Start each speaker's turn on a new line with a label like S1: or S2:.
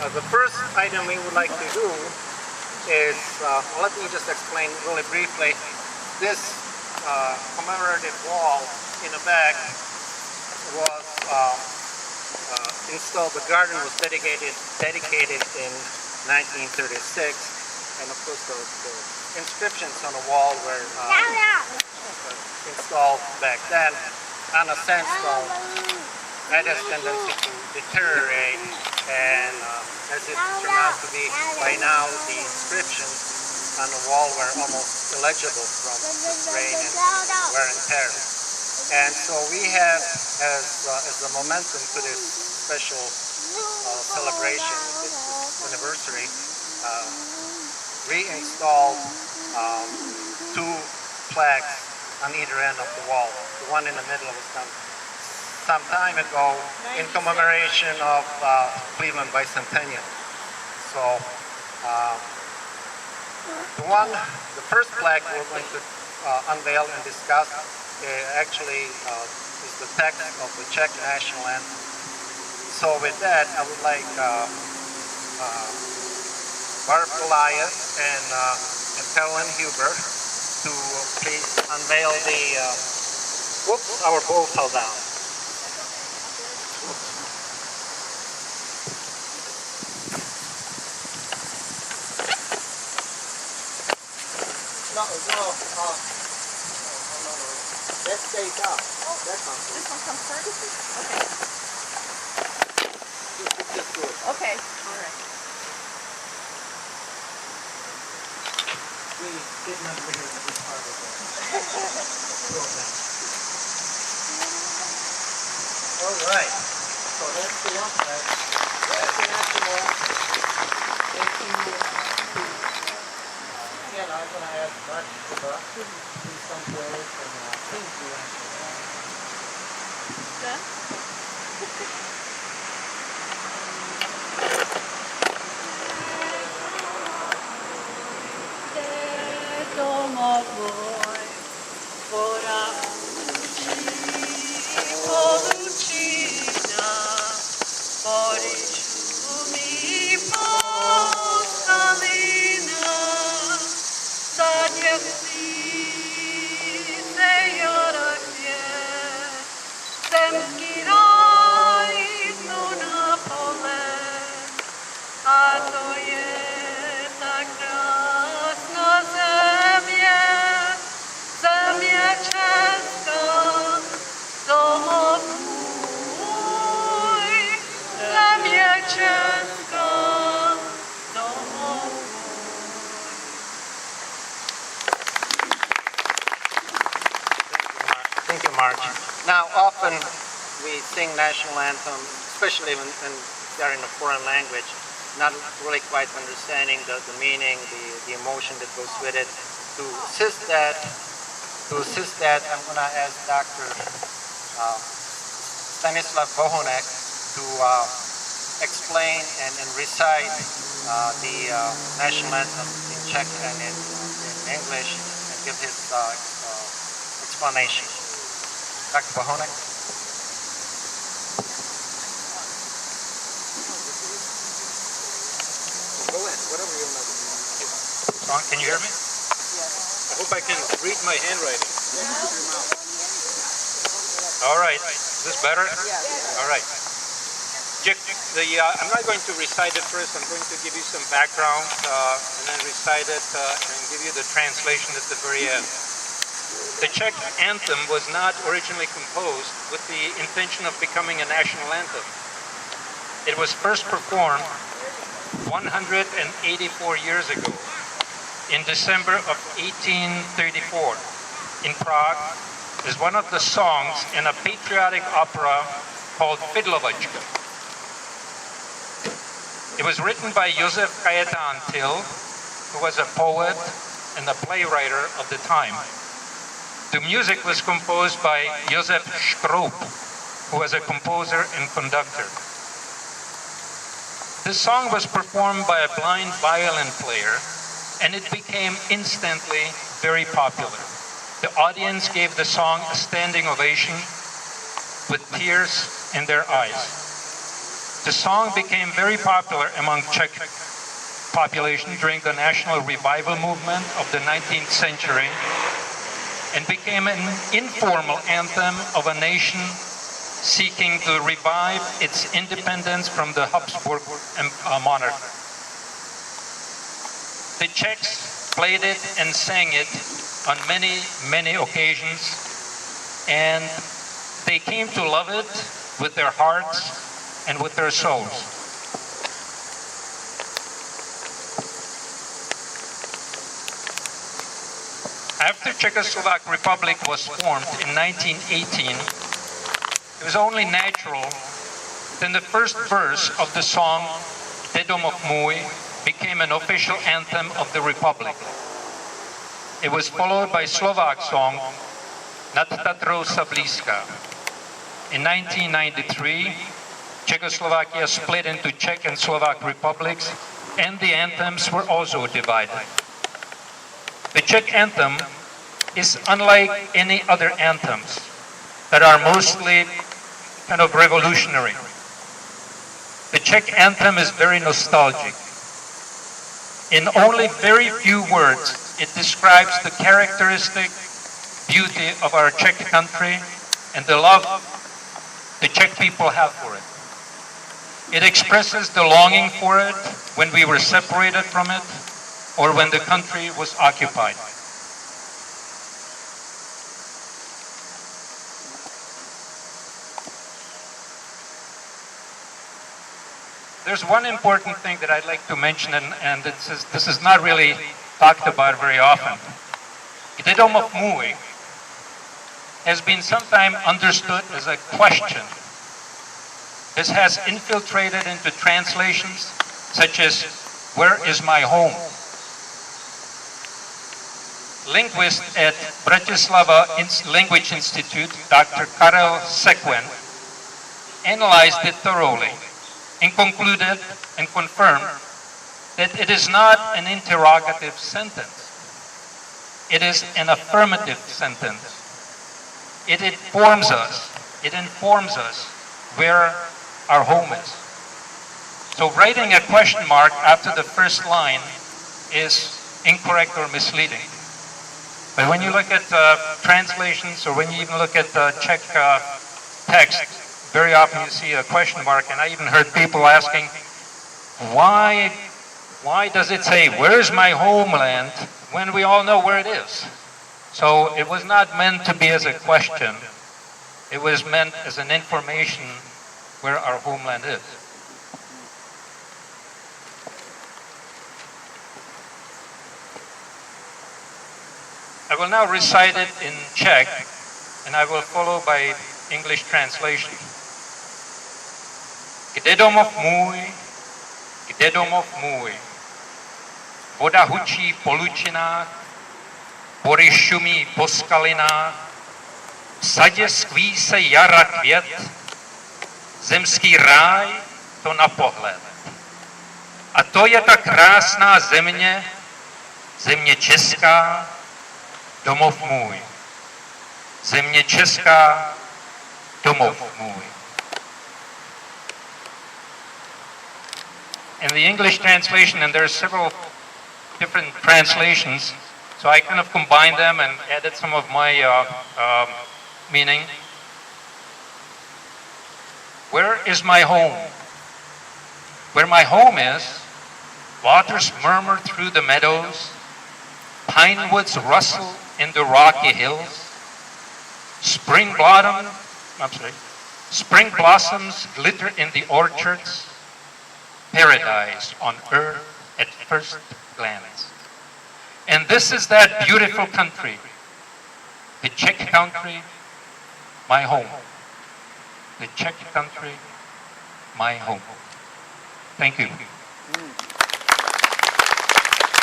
S1: The first item we would like to do is, let me just explain really briefly. This commemorative wall in the back was installed. The garden was dedicated in 1936, and of course the inscriptions on the wall were installed back then on a sandstone that has tendency to deteriorate, and as it turned out to be, by now the inscriptions on the wall were almost illegible from the rain and wear and tear. And so we have, as a momentum to this special celebration, this anniversary, reinstalled two plaques on either end of the wall. The one in the middle was done some time ago in commemoration of Cleveland Bicentennial. So the first plaque we're going to unveil and discuss actually is the text of the Czech national anthem. So with that, I would like Barb Goliath and Carolyn Huber to please unveil the, whoops, our bowl fell down. No, that stays up.
S2: Oh,
S1: that comes
S2: this one comes first? Okay.
S1: Just do it.
S2: Okay, all right.
S1: We did not bring it this part of the program. All right. So that's the one that that's the national again, I'm going to ask Mark to do some words and things we want to know. Thank you, Marge. Now, often we sing national anthem, especially when they're in a foreign language, not really quite understanding the meaning, the emotion that goes with it. To assist that, I'm going to ask Dr. Stanislav Bohunek to explain and recite the national anthem in Czech and in English, and give his explanation. Dr. Bohunek. Go ahead, whatever you want to do.
S3: Can you hear me?
S2: Yes.
S3: I hope I can read my handwriting.
S2: Yeah.
S3: All right. Is this better?
S2: Yeah.
S3: All right. I'm not going to recite it first. I'm going to give you some background and then recite it and give you the translation at the very end. The Czech anthem was not originally composed with the intention of becoming a national anthem. It was first performed 184 years ago, in December of 1834, in Prague, as one of the songs in a patriotic opera called Fidlovačka. It was written by Josef Kajetan Till, who was a poet and a playwright of the time. The music was composed by Josef Škroup, who was a composer and conductor. This song was performed by a blind violin player, and it became instantly very popular. The audience gave the song a standing ovation with tears in their eyes. The song became very popular among Czech population during the national revival movement of the 19th century and became an informal anthem of a nation seeking to revive its independence from the Habsburg monarchy. The Czechs played it and sang it on many, many occasions, and they came to love it with their hearts and with their souls. After Czechoslovak Republic was formed in 1918, it was only natural that the first verse of the song Kde domov můj became an official anthem of the Republic. It was followed by Slovak song Nad Tatrou sa blízká. In 1993, Czechoslovakia split into Czech and Slovak republics, and the anthems were also divided. The Czech anthem is unlike any other anthems that are mostly kind of revolutionary. The Czech anthem is very nostalgic. In only very few words, it describes the characteristic beauty of our Czech country and the love the Czech people have for it. It expresses the longing for it when we were separated from it or when the country was occupied. There's one important thing that I'd like to mention, and this is not really talked about very often. Kde domov můj has been sometimes understood as a question. This has infiltrated into translations such as, where is my home? Linguist at Bratislava Language Institute, Dr. Karel Sekwen, analyzed it thoroughly and concluded and confirmed that it is not an interrogative sentence. It is an affirmative sentence. It informs us where our home is. So writing a question mark after the first line is incorrect or misleading. But when you look at translations, or when you even look at Czech text, very often you see a question mark, and I even heard people asking, why does it say, where's my homeland, when we all know where it is? So it was not meant to be as a question. It was meant as an information where our homeland is. I will now recite it in Czech, and I will follow by English translation. Kde domov můj, voda hučí po lučinách, bory šumí po skalinách, v sadě skví se jara květ, zemský ráj to na pohled. A to je ta krásná země, země česká, domov můj. Země česká, domov můj. In the English translation, and there are several different translations, so I kind of combined them and added some of my meaning. Where is my home? Where my home is, waters murmur through the meadows, pine woods rustle in the rocky hills, spring blossoms glitter in the orchards, paradise on earth at first glance. And this is that beautiful country, the Czech country, my home. The Czech country, my home. Thank you.